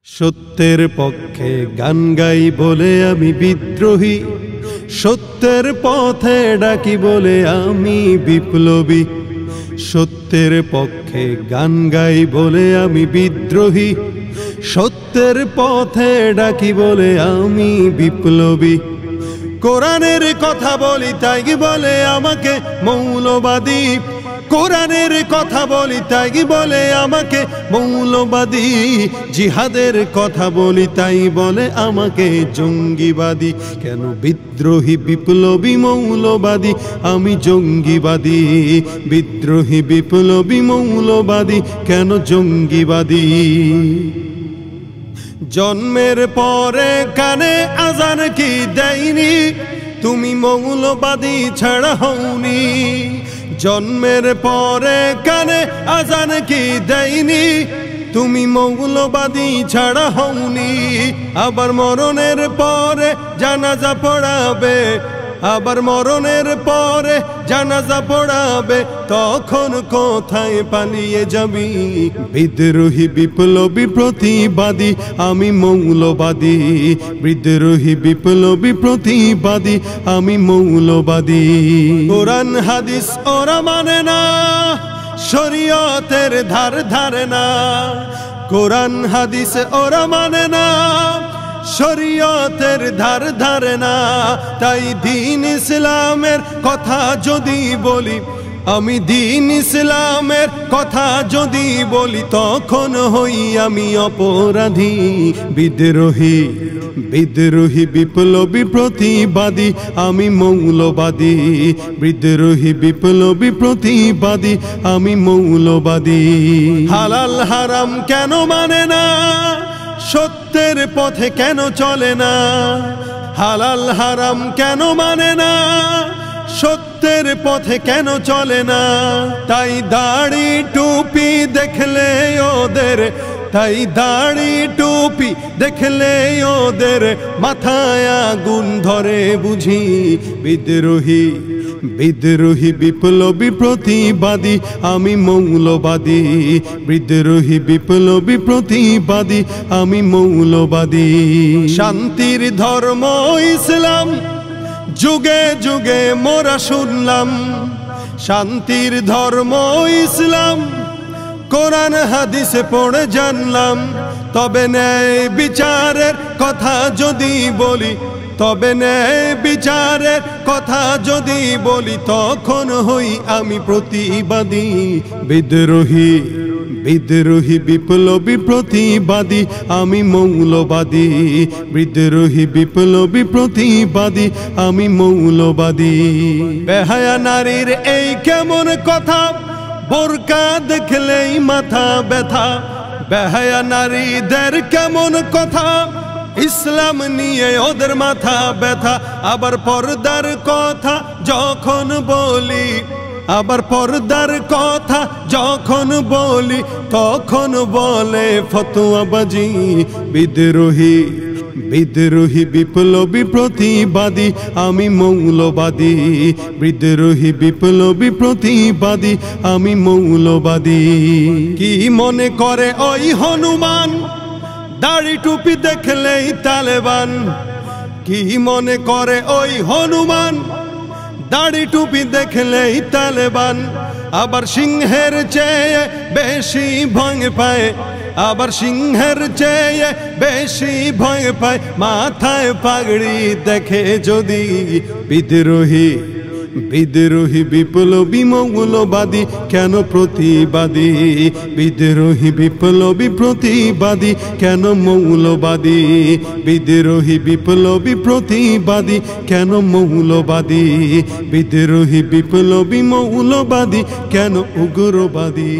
সত্যের পক্ষে গান গাই বলে আমি বিদ্রোহী, সত্যের পথে ডাকি বলে আমি বিপ্লবী। সত্যের পক্ষে গান গাই বলে আমি বিদ্রোহী, সত্যের পথে ডাকি বলে আমি বিপ্লবী। কোরআনের কথা বলি তাই বলে আমাকে মৌলবাদী, কোরআনের কথা বলি তাই বলে আমাকে মৌলবাদী। জিহাদের কথা বলি তাই বলে আমাকে জঙ্গিবাদী। কেন বিদ্রোহী বিপ্লবী মৌলবাদী আমি জঙ্গিবাদী? বিদ্রোহী বিপ্লবী মৌলবাদী কেন জঙ্গিবাদী? জন্মের পরে কানে আজান কি দেয়নি, তুমি মৌলবাদী ছাড়া হওনি। জন্মের পরে কানে আজান কি দেয়নি, তুমি মৌলবাদী ছাড়া হওনি। আবার মরণের পরে জানাজা পড়াবে, আবার মরণের পরে জানাজা পড়াবে, তখন কোথায় পালিয়ে যাবি? বিদ্রোহী বিপ্লবী প্রতিবাদী আমি মৌলবাদী, বিদ্রোহী বিপ্লবী প্রতিবাদী আমি মৌলবাদী। কোরআন হাদিস ওরা মানে না, শরীয়তের ধার ধারে না। কোরআন হাদিস ওরা মানে না, শরীয়তের ধার ধারে না। তাই দ্বীন ইসলামের কথা যদি বলি, আমি দ্বীন ইসলামের কথা যদি বলি, তখন হই আমি অপরাধী। বিদ্রোহী বিদ্রোহী বিপ্লবী প্রতিবাদী আমি মৌলবাদী, বিদ্রোহী বিপ্লবী প্রতিবাদী আমি মৌলবাদী। হালাল হারাম কেন মানে না, সত্যের পথে কেন চলে না? হালাল হারাম কেন মানে না, সত্যের পথে কেন চলে না? তাই দাড়ি টুপি দেখলে ওদের, তাই দাড়ি টুপি দেখলে ওদের মাথায় আগুন ধরে বুঝি। বিদ্রোহী বিদ্রোহী বিপ্লবী প্রতিবাদী আমি মৌলবাদী, বিদ্রোহী বিপ্লবী প্রতিবাদী আমি মৌলবাদী। শান্তির ধর্ম ইসলাম যুগে যুগে মোরা শুনলাম, শান্তির ধর্ম ইসলাম কোরআন হাদিসে পড়ে জানলাম। তবে ন্যায় বিচারের কথা যদি বলি, তবে ন্যায় বিচারের কথা যদি বলি, তখন হই আমি প্রতিবাদী। বিদ্রোহী বিদ্রোহী বিপ্লবী প্রতিবাদী আমি মৌলবাদী, বিদ্রোহী বিপ্লবী প্রতিবাদী আমি মৌলবাদী। বেহায়া নারীর এই কেমন কথা, বোরকা দেখলেই মাথা ব্যথা। বেহায়া নারীদের কেমন কথা, ইসলাম নিয়ে ওদের মাথা ব্যথা। আবার পর্দার কথা যখন বলি, আবার পর্দার কথা যখন বলি, তখন বলে ফতোয়াবাজি। বিদ্রোহী বিদ্রোহী বিপ্লবী প্রতিবাদী আমি মৌলবাদী, বিদ্রোহী বিপ্লবী প্রতিবাদী আমি মৌলবাদী। কি মনে করে ওই হনুমান, দাড়ি টুপি দেখলেই তালেবান? কি মনে করে ওই হনুমান, দাড়ি টুপি দেখলেই তালেবান? আবার সিংহের চেয়ে বেশি ভয় পায়, আবার সিংহের চেয়ে বেশি ভয় পায় মাথায় পাগড়ি দেখে যদি। বিদ্রোহী বিদ্রোহী বিপ্লবী মৌলবাদী কেন প্রতিবাদী? বিদ্রোহী বিপ্লবী প্রতিবাদী কেন মৌলবাদী? বিদ্রোহী বিপ্লবী প্রতিবাদী কেন মৌলবাদী? বিদ্রোহী বিপ্লবী মৌলবাদী কেন উগ্রবাদী?